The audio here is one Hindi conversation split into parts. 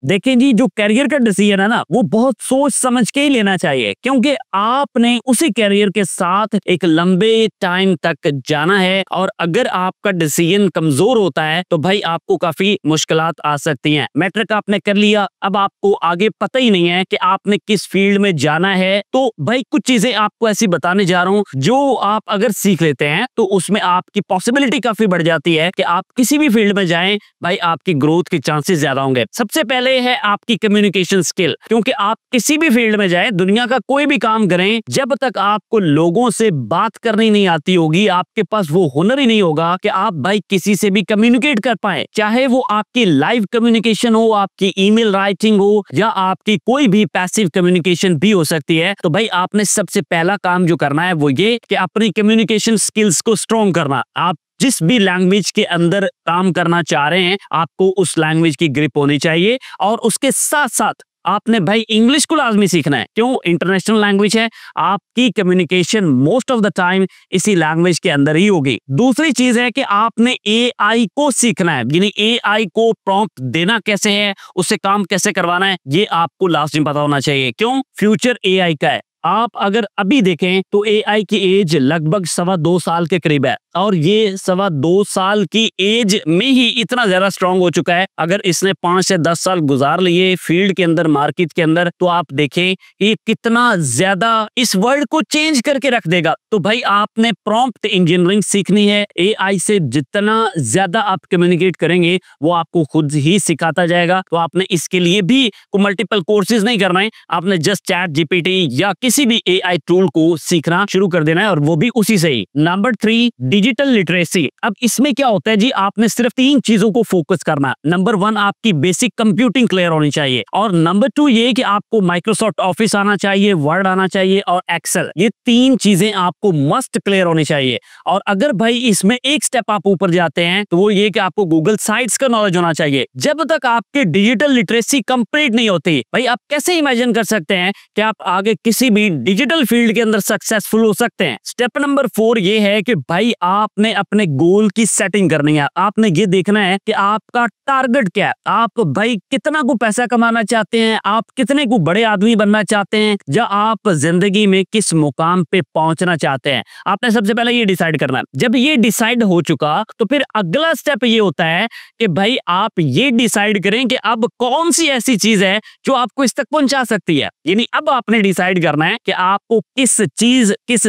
देखें जी, जो करियर का डिसीजन है ना, वो बहुत सोच समझ के ही लेना चाहिए, क्योंकि आपने उसी करियर के साथ एक लंबे टाइम तक जाना है। और अगर आपका डिसीजन कमजोर होता है तो भाई आपको काफी मुश्किलात आ सकती हैं। मैट्रिक आपने कर लिया, अब आपको आगे पता ही नहीं है कि आपने किस फील्ड में जाना है, तो भाई कुछ चीजें आपको ऐसी बताने जा रहा हूं जो आप अगर सीख लेते हैं तो उसमें आपकी पॉसिबिलिटी काफी बढ़ जाती है कि आप किसी भी फील्ड में जाएं, भाई आपकी ग्रोथ के चांसेस ज्यादा होंगे। सबसे पहले है आपकी कम्युनिकेशन स्किल, क्योंकि आप किसी भी फील्ड में जाएं, दुनिया का कोई भी काम करें, जब तक आपको लोगों से बात करनी नहीं आती होगी, आपके पास वो हुनर ही नहीं होगा कि आप भाई किसी से भी कम्युनिकेट कर पाए। चाहे वो आपकी लाइव कम्युनिकेशन हो, आपकी ईमेल राइटिंग हो, या आपकी कोई भी पैसिव कम्युनिकेशन भी हो सकती है। तो भाई आपने सबसे पहला काम जो करना है वो ये कि अपनी कम्युनिकेशन स्किल्स को स्ट्रॉन्ग करना। आप जिस भी लैंग्वेज के अंदर काम करना चाह रहे हैं, आपको उस लैंग्वेज की ग्रिप होनी चाहिए, और उसके साथ साथ आपने भाई इंग्लिश को लाजमी सीखना है। क्यों? इंटरनेशनल लैंग्वेज है, आपकी communication most of the time इसी लैंग्वेज के अंदर ही होगी। दूसरी चीज है कि आपने एआई को सीखना है, यानी एआई को प्रॉम्प्ट देना कैसे है, उससे काम कैसे करवाना है, ये आपको लाजमी पता होना चाहिए। क्यों? फ्यूचर एआई का है। आप अगर अभी देखें तो एआई की एज लगभग 2.25 साल के करीब है, और ये 2.25 साल की एज में ही इतना ज्यादा स्ट्रांग हो चुका है। अगर इसने 5 से 10 साल गुजार लिए फील्ड के अंदर, मार्केट के अंदर, तो आप देखें ये कितना ज्यादा इस वर्ल्ड को चेंज करके रख देगा। तो भाई आपने प्रॉम्प्ट इंजीनियरिंग सीखनी है। एआई से जितना ज्यादा आप कम्युनिकेट करेंगे वो आपको खुद ही सिखाता जाएगा। तो आपने इसके लिए भी मल्टीपल कोर्सेज नहीं करना है, आपने जस्ट चैट जीपीटी या किसी भी एआई टूल को सीखना शुरू कर देना है, और वो भी उसी से ही। Number 3, digital literacy. अब इसमें क्या होता है जी, आपने सिर्फ 3 चीजों को फोकस करना। नंबर 1, आपकी बेसिक कंप्यूटिंग क्लियर होनी चाहिए, और नंबर 2 ये कि आपको माइक्रोसॉफ्ट ऑफिस आना चाहिए, वर्ड आना चाहिए, और एक्सेल। ये 3 चीजें आपको मस्ट क्लियर होनी चाहिए। और अगर भाई इसमें एक स्टेप आप ऊपर जाते हैं तो वो ये कि आपको गूगल साइट्स का नॉलेज होना चाहिए। जब तक आपकी डिजिटल लिटरेसी कंप्लीट नहीं होती, भाई आप कैसे इमेजिन कर सकते हैं कि आप आगे किसी भी डिजिटल फील्ड के अंदर सक्सेसफुल हो सकते हैं। स्टेप नंबर 4 ये है कि भाई आपने अपने गोल की सेटिंग करनी है। आपने ये देखना है कि आपका टारगेट क्या है, आप भाई कितना को पैसा कमाना चाहते हैं, आप कितने को बड़े आदमी बनना चाहते हैं, या आप जिंदगी में किस मुकाम पे पहुंचना चाहते हैं। आपने सबसे पहले ये डिसाइड करना है। जब ये डिसाइड हो चुका तो फिर अगला स्टेप ये होता है कि भाई आप ये डिसाइड करें कि अब कौन सी ऐसी चीज है जो आपको इस तक पहुंचा सकती है। यानी अब आपने डिसाइड करना है कि आपको किस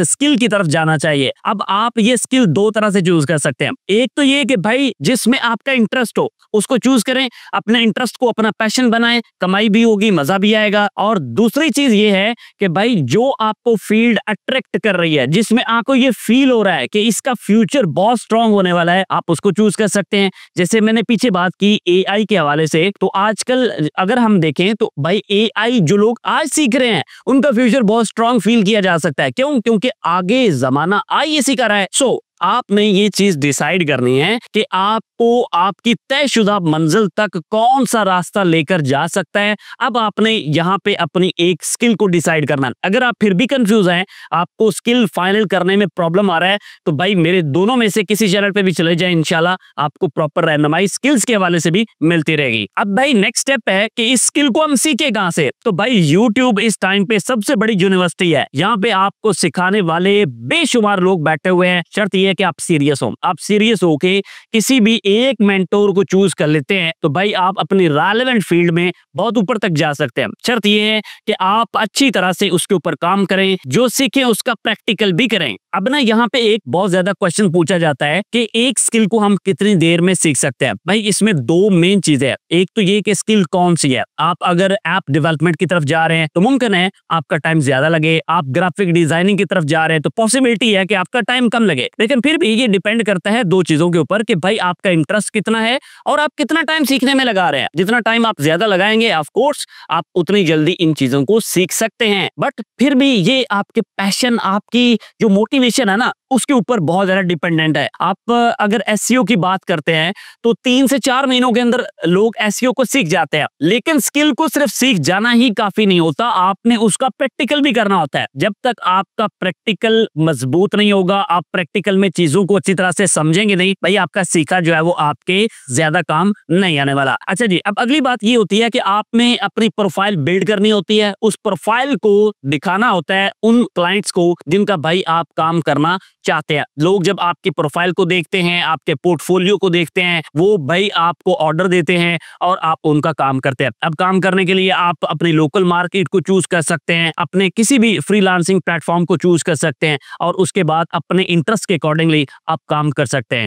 स्किल की तरफ जाना चाहिए। अब आप ये स्किल 2 तरह से चूज कर सकते हैं। एक तो ये कि भाई जिसमें आपका इंटरेस्ट हो उसको चूज करें, अपने इंटरेस्ट को अपना पैशन बनाएं, कमाई भी होगी, मजा भी आएगा। और दूसरी चीज ये है कि भाई जो आपको फील्ड अट्रैक्ट कर रही है, जिसमें आपको ये फील हो रहा है कि इसका फ्यूचर बहुत स्ट्रांग होने वाला है, आप उसको चूज कर सकते हैं। जैसे मैंने पीछे बात की एआई के हवाले से, तो आजकल अगर हम देखें तो भाई एआई जो लोग आज सीख रहे हैं उनका फ्यूचर बहुत स्ट्रांग फील किया जा सकता है। क्यों? क्योंकि आगे जमाना आई ये सिखा रहा है। सो आपने ये चीज डिसाइड करनी है कि आपको आपकी तयशुदा मंजिल तक कौन सा रास्ता लेकर जा सकता है। अब आपने यहाँ पे अपनी एक स्किल को डिसाइड करना है। अगर आप फिर भी कंफ्यूज हैं, आपको स्किल फाइनल करने में प्रॉब्लम आ रहा है, तो भाई मेरे दोनों में से किसी चैनल पे भी चले जाए, इंशाल्लाह आपको प्रॉपर रहनुमाई स्किल्स के हवाले से भी मिलती रहेगी। अब भाई नेक्स्ट स्टेप है कि इस स्किल को हम सीखे कहां से। तो भाई यूट्यूब इस टाइम पे सबसे बड़ी यूनिवर्सिटी है। यहाँ पे आपको सिखाने वाले बेशुमार लोग बैठे हुए हैं। शर्त है कि आप सीरियस हो। आप सीरियस होके किसी भी एक मेंटोर को चूज कर लेते हैं तो भाई आप अपनी रेलेवेंट फील्ड में बहुत ऊपर तक जा सकते हैं। शर्त यह है कि आप अच्छी तरह से उसके ऊपर काम करें, जो सीखें उसका प्रैक्टिकल भी करें। अब ना यहाँ पे एक बहुत ज्यादा क्वेश्चन पूछा जाता है कि एक स्किल को हम कितनी देर में सीख सकते हैं। भाई इसमें 2 मेन चीजें हैं। एक तो ये कि स्किल कौन सी है। आप अगर ऐप डेवलपमेंट की तरफ जा रहे हैं तो मुमकिन है आपका टाइम ज्यादा लगे। आप ग्राफिक डिजाइनिंग की तरफ जा रहे हैं तो पॉसिबिलिटी है कि आपका टाइम कम लगे। लेकिन फिर भी ये डिपेंड करता है 2 चीजों के ऊपर कि भाई आपका इंटरेस्ट कितना है और आप कितना टाइम सीखने में लगा रहे हैं। जितना टाइम आप ज्यादा लगाएंगे ऑफ कोर्स आप उतनी जल्दी इन चीजों को सीख सकते हैं। बट फिर भी ये आपके पैशन, आपकी जो मोटिवेशन ऑटोमेशन है ना, उसके ऊपर बहुत ज्यादा डिपेंडेंट है। आप अगर एसईओ की बात करते हैं तो 3 से 4 महीनों के अंदर लोग एसईओ को सीख जाते हैं, लेकिन स्किल को सिर्फ सीख जाना ही काफी नहीं होता, आपने उसका प्रैक्टिकल भी करना होता है। जब तक आपका प्रैक्टिकल मजबूत नहीं होगा, आप प्रैक्टिकल में चीजों को अच्छी तरह से समझेंगे नहीं, भाई आपका सीखा जो है वो आपके ज्यादा काम नहीं आने वाला। अच्छा जी, अब अगली बात ये होती है कि आप में अपनी प्रोफाइल बिल्ड करनी होती है, उस प्रोफाइल को दिखाना होता है उन क्लाइंट्स को जिनका भाई आप काम करना चाहते हैं। लोग जब आपकी प्रोफाइल को देखते हैं, आपके पोर्टफोलियो को देखते हैं, वो भाई आपको ऑर्डर देते हैं और आप उनका काम करते हैं। अब काम करने के लिए आप अपनी लोकल मार्केट को चूज कर सकते हैं, अपने किसी भी फ्रीलांसिंग प्लेटफॉर्म को चूज कर सकते हैं और उसके बाद अपने इंटरेस्ट के अकॉर्डिंगली आप काम कर सकते हैं।